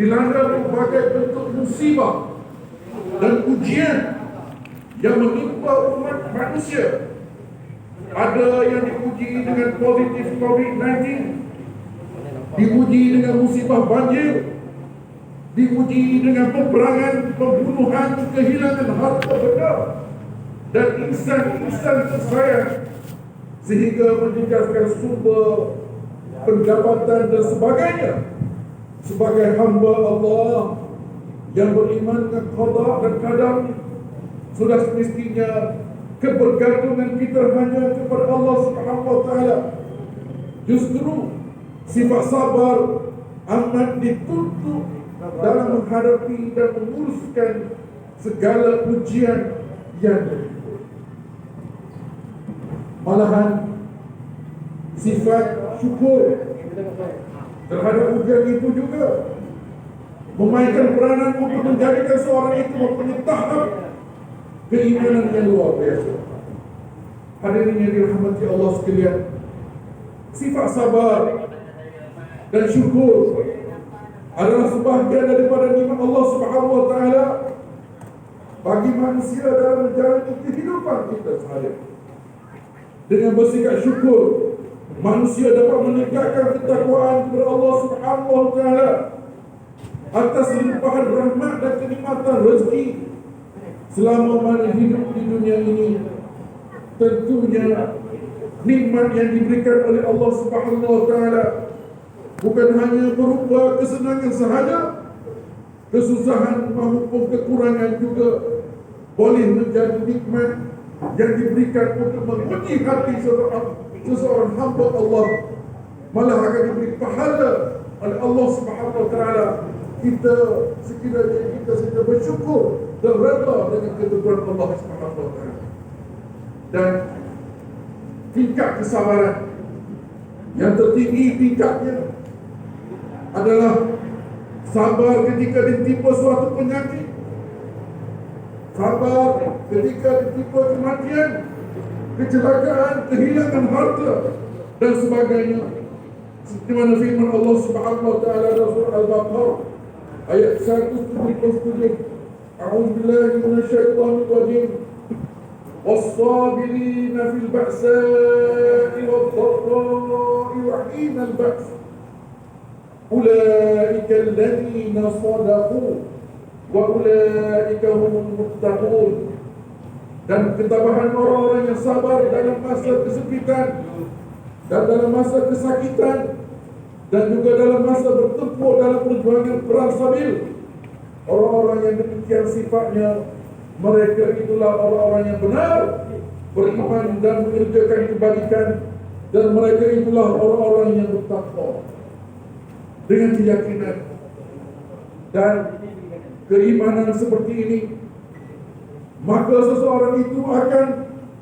dilanda berbagai bentuk musibah dan ujian yang menimpa umat manusia. Ada yang diuji dengan positif COVID-19, diuji dengan musibah banjir, diuji dengan peperangan, pembunuhan, kehilangan harta benda dan insan-insan tersayang, sehingga menjejaskan sumber pendapatan dan sebagainya. Sebagai hamba Allah yang beriman dengan qada dan qadar, sudah semestinya kebergantungan kita hanya kepada Allah Subhanahu wa taala. Justru sifat sabar amat dituntut dalam menghadapi dan menguruskan segala ujian yang berikut. Malahan sifat syukur terhadap ujian itu juga memainkan peranan untuk menjadikan seorang itu mempunyai tahap keimanan yang luar biasa. Hadirin yang dirahmati Allah sekalian, sifat sabar dan syukur adalah sebahagian daripada nikmat Allah Subhanahu wa taala bagi manusia dalam menjalani kehidupan kita sehari-hari. Dengan bersikap syukur, manusia dapat menegakkan ketakwaan kepada Allah Subhanahu wa taala atas limpahan rahmat dan kenikmatan rezeki selama mana hidup di dunia ini. Tentunya nikmat yang diberikan oleh Allah Subhanahu wa taala bukan hanya berupa kesenangan sahaja, kesusahan maupun kekurangan juga boleh menjadi nikmat yang diberikan untuk menguji hati seseorang hamba Allah, malah akan diberi pahala oleh Allah Subhanahu wa taala. Kita sekiranya kita sedang bersyukur dan redha dengan ketentuan Allah Subhanahu wa taala. Dan tingkat kesabaran yang tertinggi tingkatnya adalah sabar ketika ditimpa suatu penyakit, sabar ketika ditimpa kematian, kecelakaan, kehilangan harta dan sebagainya. Seperti mana firman Allah Subhanahu wa taala dalam surah Al-Baqarah ayat 177, A'udzubillahi minasyaitonir rajim. والصابرين في البأساء والضراء وحين البأس أولئك الذين صدقوا وأولئك هم المتقون. Dan ketabahan orang-orang yang sabar dalam masa kesempitan dan dalam masa kesakitan dan juga dalam masa bertempur dalam perjuangan perang sabil. Orang-orang yang demikian sifatnya, mereka itulah orang-orang yang benar beriman dan mengerjakan kebajikan, dan mereka itulah orang-orang yang bertakwa. Dengan keyakinan dan keimanan seperti ini, maka seseorang itu akan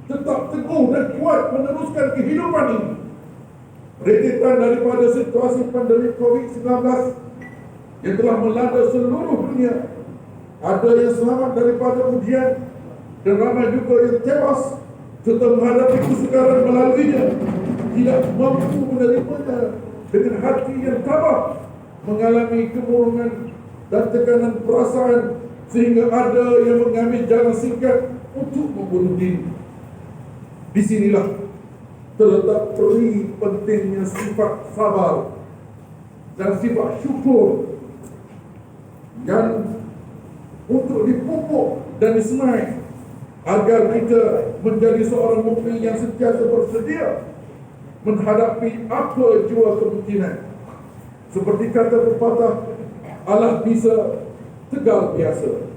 tetap teguh dan kuat meneruskan kehidupan ini. Rentetan daripada situasi pandemik COVID-19 yang telah melanda seluruh dunia, ada yang selamat daripada ujian dan ramai juga yang tewas serta menghadapi kesukaran melaluinya, tidak mampu menerimanya dengan hati yang tabah, mengalami kemurungan dan tekanan perasaan, sehingga ada yang mengambil jalan singkat untuk membunuh diri. Di sinilah terletak peri pentingnya sifat sabar dan sifat syukur yang untuk dipupuk dan disemai agar kita menjadi seorang mukmin yang sentiasa bersedia menghadapi apa jua kemungkinan. Seperti kata pepatah, Allah bisa, tegal biasa.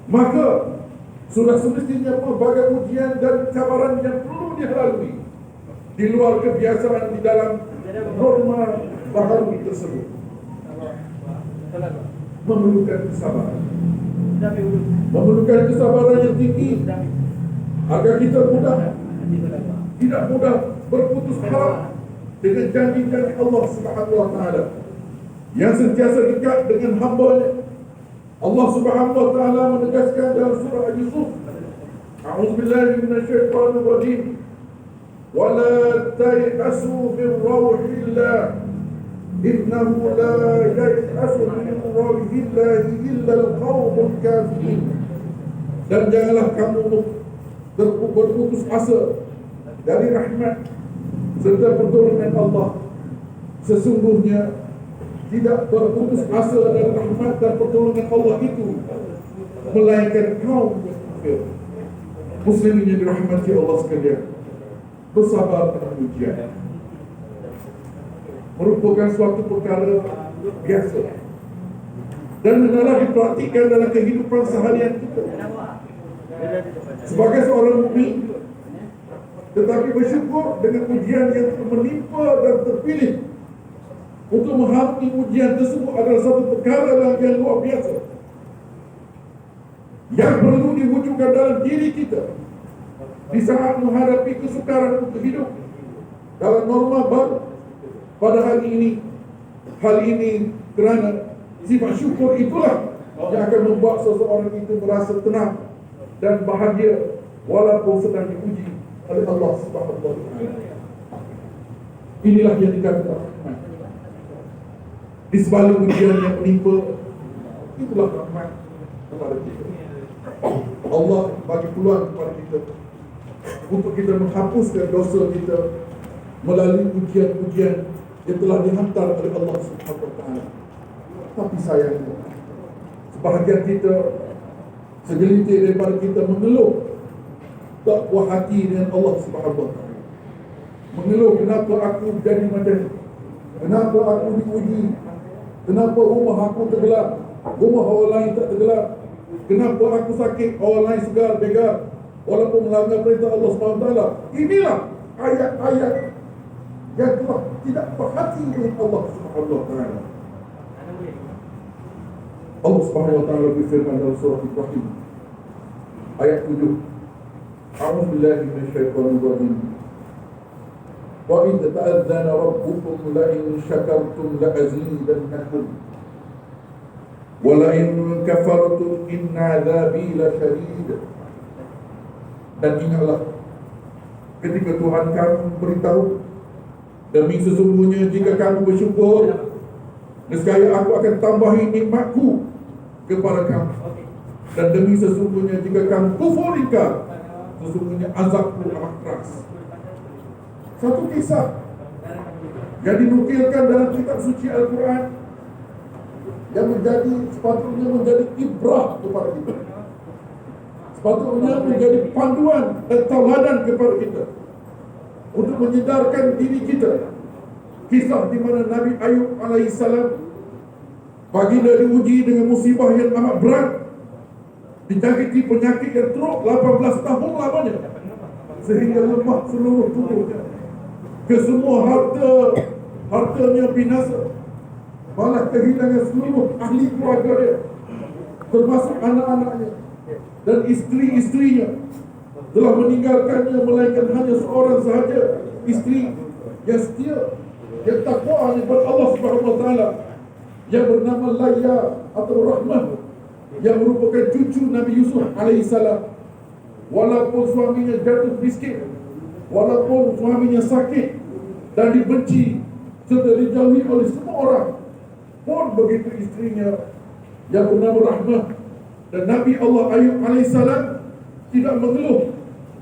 Maka sudah semestinya pelbagai ujian dan cabaran yang perlu dilalui di luar kebiasaan di dalam norma baharu tersebut memerlukan kesabaran. Memerlukan kesabaran yang tinggi agar kita tidak mudah berputus harap dengan janji-janji Allah Subhanahu wa taala yang sentiasa dekat dengan hamba-Nya. Allah Subhanahu wa taala menegaskan dalam surah Yusuf, A'udzubillahi minasyaitonir rajim, wa la tay'asu min rawhillah innahu la yay'asu min rawhillah billahi illa al-qawmul kafirin. Dan janganlah kamu berputus asa dari rahmat serta pertolongan Allah. Sesungguhnya tidak berputus asa dari rahmat dan pertolongan Allah itu melainkan kaum yang kafir. Muslimin yang dirahmati Allah sekalian, bersabar dalam ujian merupakan suatu perkara biasa dan hendaklah diperhatikan dalam kehidupan seharian kita sebagai seorang mukmin. Tetapi bersyukur dengan ujian yang menimpa dan terpilih untuk menghadapi ujian tersebut adalah satu perkara yang luar biasa yang perlu diwujudkan dalam diri kita di saat menghadapi kesukaran untuk hidup dalam norma baru pada hari ini. Hal ini kerana sifat syukur itulah yang akan membuat seseorang itu merasa tenang dan bahagia walaupun sedang diuji oleh Allah Subhanahu wa taala. Inilah yang dikatakan rahmat. Di sebalik ujian yang menimpa, itulah rahmat kepada kita. Allah bagi peluang kepada kita untuk kita menghapuskan dosa kita melalui ujian-ujian yang telah dihantar oleh Allah Subhanahu wa taala. Tapi sayangnya, sebahagian kita, segelintir daripada kita mengeluh tak puas hati dengan Allah Subhanahu wa taala. Mengeluh, kenapa aku jadi macam ni? Kenapa aku diuji? Kenapa rumah aku tergelap? Rumah orang lain tak tergelap? Kenapa aku sakit? Orang lain segar, begar, walaupun melanggar perintah Allah Subhanahu wa taala. Inilah ayat-ayat yang telah tidak berhati dengan Allah Subhanahu wa taala. Allah Subhanahu wa taala berfirman dalam surah Ibrahim ayat 7. A'udzu billahi minasyaitonir rajim. Wa idza ta'adzana rabbukum la in syakartum la azidannakum wa la in kafartum inna 'adzabi lasyadid. Dan ingatlah ketika Tuhan kamu beritahu, demi sesungguhnya jika kamu bersyukur, nescaya aku akan tambahi nikmatku kepada kamu. Dan demi sesungguhnya jika kamu kufur ingkar, sesungguhnya azabku amat keras. Satu kisah yang dinukilkan dalam kitab suci Al-Quran yang sepatutnya menjadi ibrah kepada kita, sepatutnya menjadi panduan dan tauladan kepada kita untuk menyedarkan diri kita. Kisah di mana Nabi Ayub alaihissalam baginda diuji dengan musibah yang amat berat, dijangkiti penyakit yang teruk 18 tahun lamanya, sehingga lemah seluruh tubuhnya, kesemua hartanya binasa, malah kehilangan seluruh ahli keluarga dia, termasuk anak-anaknya dan isteri-isterinya telah meninggalkannya, melainkan hanya seorang sahaja isteri yang setia, yang takwa kepada Allah Subhanahu wa taala, yang bernama Laya atau Rahmah, yang merupakan cucu Nabi Yusuf alaihissalam. Walaupun suaminya jatuh miskin, walaupun suaminya sakit dan dibenci serta dijauhi oleh semua orang, pun begitu istrinya yang bernama Rahmah dan Nabi Allah Ayub alaihissalam tidak mengeluh,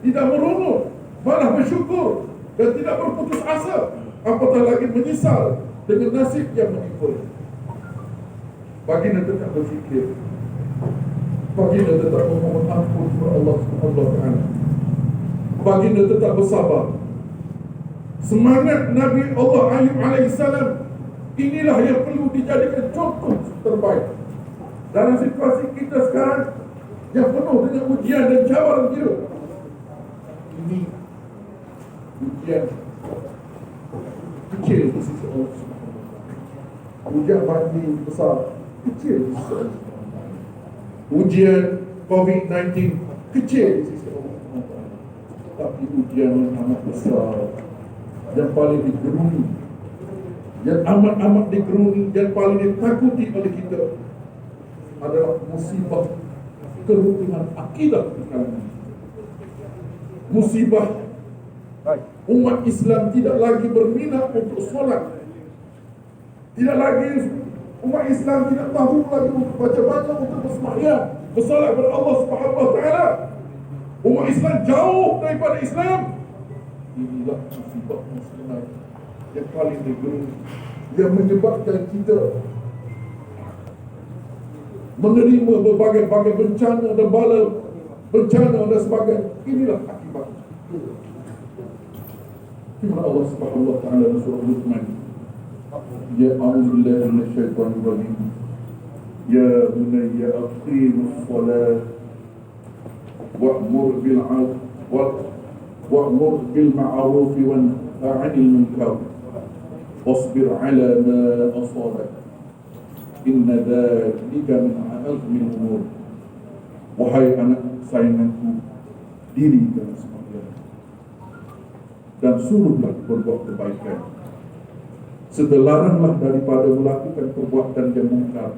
tidak merungut, malah bersyukur dan tidak berputus asa, apatah lagi menyesal dengan nasib yang menimpa. Baginda tetap berfikir, baginda tetap memohon ampun kepada Allah Subhanahu wa taala, baginda tetap bersabar. Semangat Nabi Allah Ayub alaihissalam inilah yang perlu dijadikan contoh terbaik dalam situasi kita sekarang yang penuh dengan ujian dan cabaran hidup. Ini ujian kecil di sisi Allah Subhanahu wa taala. Ujian banjir besar kecil di sisi Allah. Ujian COVID-19 kecil di sisi Allah Subhanahu wa taala. Tapi ujian yang amat besar, yang paling digeruni, yang amat-amat digeruni, yang paling ditakuti oleh kita adalah musibah kerukunan akidah di kalangan kita. Musibah umat Islam tidak lagi berminat untuk solat, tidak lagi Umat Islam tidak tahu lagi untuk baca-baca, untuk bersembahyang, bersolat kepada Allah Subhanahu wa taala. Umat Islam jauh daripada Islam. Inilah musibah muslimat yang paling teruk, yang menyebabkan kita menerima berbagai-bagai bencana dan bala, bencana dan sebagainya. Inilah akibat. Firman Allah Subhanahu wa taala dalam surah Luqman, ya a'udzubillahi minasyaitonir rajim, ya bunayya aqimus shalah wa'mur bil 'ma'ruf wa nahy 'anil munkar wasbir 'ala ma asabak inna dzalika min 'azmil umur. Wahai anak sayanganku, dirikan sembahyang dan suruhlah berbuat kebaikan, laranglah daripada melakukan perbuatan yang mungkar,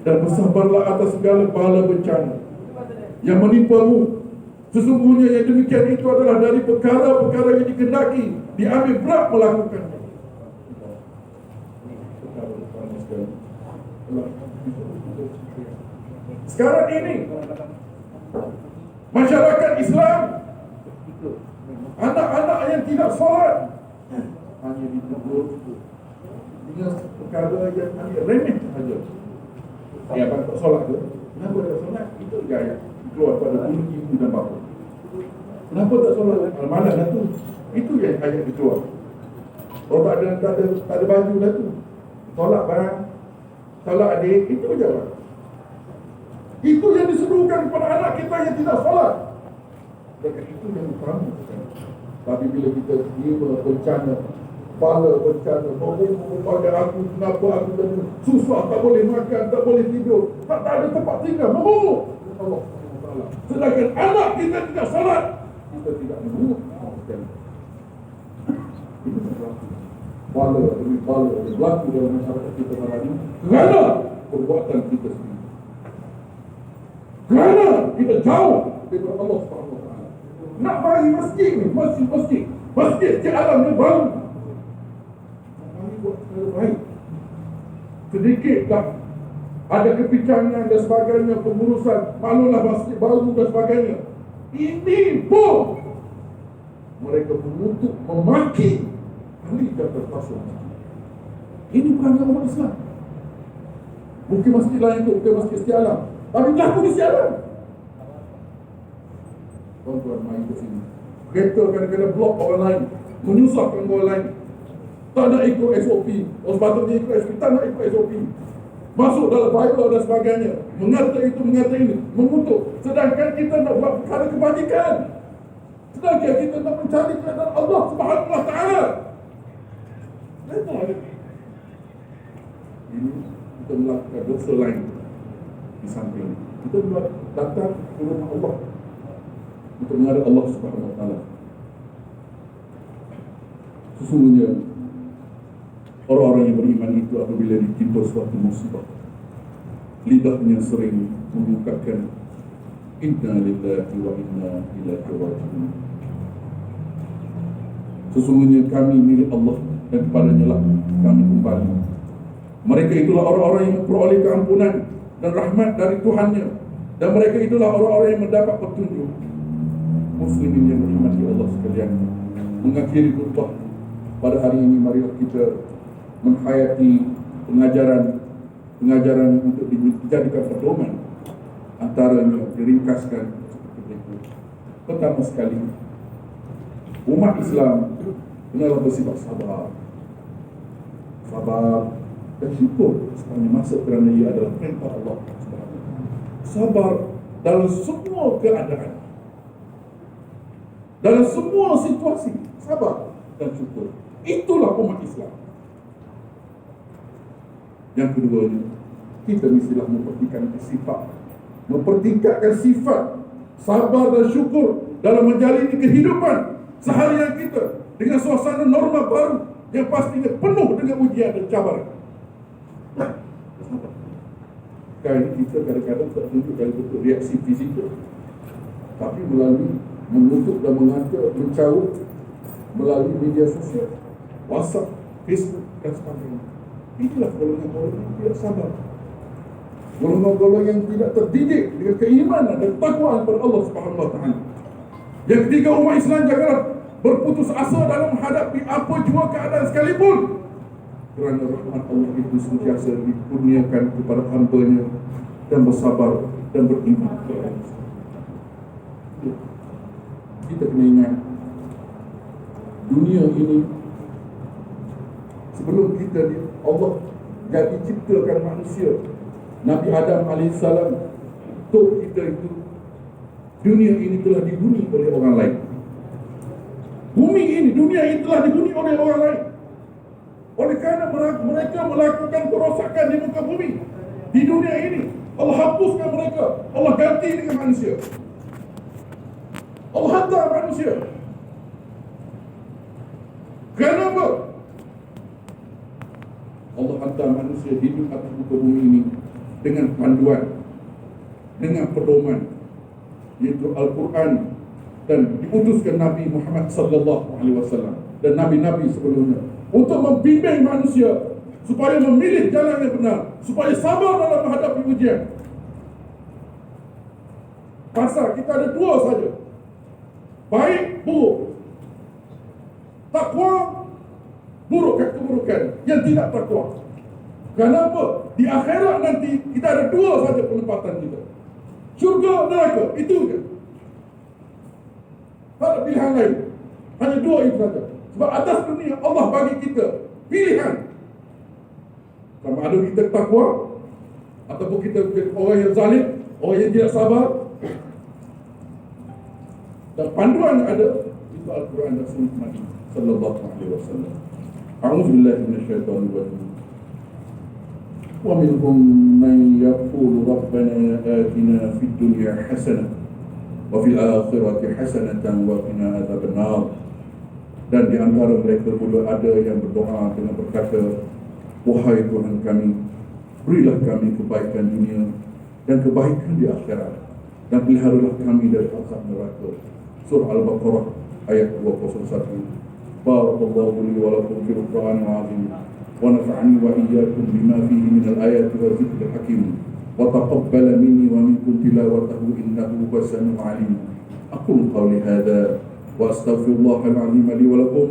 dan bersabarlah atas segala bala bencana yang menimpamu. Sesungguhnya yang demikian itu adalah dari perkara-perkara yang dikehendaki diambil berat melakukannya. Sekarang ini masyarakat Islam, anak-anak yang tidak solat hanya ditegur dengan perkara yang hanya remeh saja. Ya, abang tak solat ke? Kenapa tak solat? Itu gaya keluar pada ibu dan bapa. Kenapa tak solat? Malas dah tu. Itu yang ayat keluar. Oh, tak ada baju dah tu. Solat barang, solat adik, itu je lah. Itu yang diserukan kepada anak kita yang tidak solat. Dan itu yang utama. Tapi bila kita terima bencana, bala bencana, pada aku, kenapa aku tadi susah, tak boleh makan, tak boleh tidur, tak ada tempat tinggal, mengutuk Allah SWT. Sedangkan anak kita tidak salat, kita tidak mengutuk Allah SWT. Itu berlaku. Bala demi bala berlaku dalam masyarakat kita hari ini kerana perbuatan kita sendiri, kerana kita jauh daripada Allah SWT. Nak bagi masjid ni, masjid alam ni baru. Kami buat secara baik. Sedikit tak ada kepincangan dan sebagainya, pengurusan, maklumlah masjid baru dan sebagainya. Ini pun mereka mengutuk, memaki ahli jabatan pasal masjid. Ini bukan umat Islam. Mungkin masjid lain tu, bukan masjid Istialam, tapi berlaku di Istialam. Tuan-tuan main ke sini, kereta kadang-kadang blok orang lain, menyusahkan orang lain, tak nak ikut SOP. Sepatutnya ikut SOP, tak nak ikut SOP, masuk dalam Bible dan sebagainya, mengata itu, mengata ini, mengutuk. Sedangkan kita nak buat perkara kebajikan, sedangkan kita nak mencari keadaan Allah Subhanahu wa taala. Ini kita melakukan dosa lain di samping kita datang ke rumah Allah untuk menghadap Allah Subhanahu wa taala. Sesungguhnya orang-orang yang beriman itu apabila ditimpa suatu musibah, lidahnya sering mengucapkan inna lillahi wa inna ilaihi raji'un. Sesungguhnya kami milik Allah dan kepadanya lah kami kembali. Mereka itulah orang-orang yang memperoleh keampunan dan rahmat dari Tuhannya, dan mereka itulah orang-orang yang mendapat petunjuk. Muslimin yang dirahmati Allah sekalian, mengakhiri khutbah pada hari ini, marilah kita menghayati pengajaran untuk dijadikan pedoman. Antaranya diringkaskan seperti berikut. Pertama sekali, umat Islam adalah bersifat sabar dan syukur sebenarnya masuk kerana ia adalah perintah Allah. Sabar dalam semua keadaan, dalam semua situasi, sabar dan syukur. Itulah umat Islam. Yang keduanya, kita mestilah mempertingkatkan sifat sabar dan syukur dalam menjalani kehidupan seharian kita dengan suasana norma baru yang pastinya penuh dengan ujian dan cabaran. Sekarang kita kadang-kadang tak tunjuk dari bentuk reaksi fizikal, tapi melalui mengutuk dan mengata, mencaut melalui media sosial, WhatsApp, Facebook dan sebagainya. Inilah golongan-golongan yang tidak sabar, golongan-golongan yang tidak terdidik dengan keimanan dan takwaan kepada Allah Subhanahu wa taala. Yang ketiga, umat Islam janganlah berputus asa dalam menghadapi apa jua keadaan sekalipun, kerana rahmat Allah itu sentiasa dikurniakan kepada hamba-Nya dan bersabar dan beriman kepada Allah. Kita kena ingat, dunia ini sebelum kita Allah jadi ciptakan manusia, Nabi Adam AS, untuk kita itu, dunia ini telah dihuni oleh orang lain. Bumi ini, dunia ini telah dihuni oleh orang lain. Oleh kerana mereka melakukan kerosakan di muka bumi, di dunia ini, Allah hapuskan mereka, Allah ganti dengan manusia, Allah hantar manusia. Kenapa? Allah hantar manusia hidup atas muka bumi ini dengan panduan, dengan pedoman, yaitu Al-Quran, dan diutuskan Nabi Muhammad sallallahu alaihi wasallam dan nabi-nabi sebelumnya untuk membimbing manusia supaya memilih jalan yang benar, supaya sabar dalam menghadapi ujian. Pasal kita ada dua saja, baik buruk. Takwa, buruk keburukan yang tidak takwa. Kenapa? Di akhirat nanti kita ada dua saja penempatan kita, syurga, neraka, itu je. Tak ada pilihan lain, hanya dua itu saja. Sebab atas dunia Allah bagi kita pilihan, sama ada kita takwa ataupun kita orang yang zalim, orang yang tidak sabar. Dan panduan ada itu Al-Quran dan Sunnah Nabi sallallahu alaihi wasallam. A'udzu billahi minasyaitonir rajim. Wa minhum man yaqulu rabbana atina fid dunya hasanah wa fil akhirati hasanatan wa qina adzabannar. Dan di antara mereka pula ada yang berdoa dengan berkata, wahai Tuhan kami, berilah kami kebaikan dunia dan kebaikan di akhirat, dan peliharalah kami dari azab neraka. Surah Al-Baqarah ayat 201. Barakallahu li wa lakum fil Qur'anil azim wa nafa'ani wa iyyakum bima fihi min al-ayati wa dhikril hakim wa taqabbala minni wa minkum tilawatahu innahu huwas samiul alim. Aqulu qawli hadha wa astaghfirullahal azim li wa lakum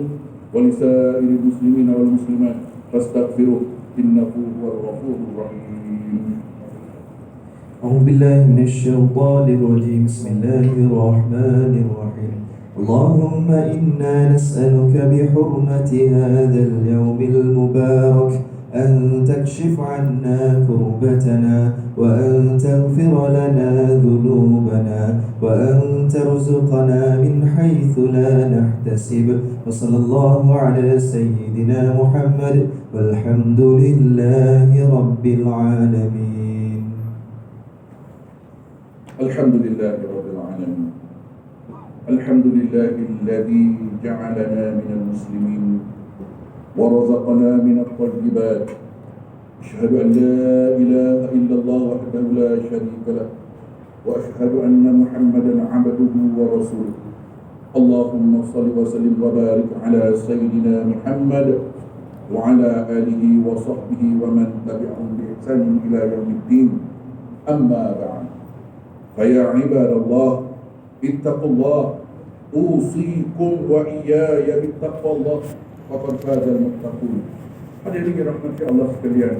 wa lisa'iril muslimina wal muslimat fastaghfiruh innahu huwal ghafurur rahim. أعوذ بالله من الشيطان الرجيم بسم الله الرحمن الرحيم اللهم إنا نسألك بحرمة هذا اليوم المبارك أن تكشف عنا كربتنا وأن تغفر لنا ذنوبنا وأن ترزقنا من حيث لا نحتسب وصلى الله على سيدنا محمد والحمد لله رب العالمين. Alhamdulillah Rabbil Alamin. Alhamdulillahilladzi ja'alana minal muslimin wa razaqana minat thayyibat. Asyhadu an la ilaha illallah wahdahu la syarika lah wa asyhadu anna Muhammadan 'abduhu wa rasuluh. Allahumma shalli wa sallim wa barik ala sayyidina Muhammad wa ala alihi wa sahbihi wa man tabi'ahum bi ihsan ila yaumiddin. Amma ba'd. Faya ibadallah, ittaqullah, usikum wa iyaya bittaqwallah, faqad fazal muttaqun. Hadirin rahmati Allah sekalian,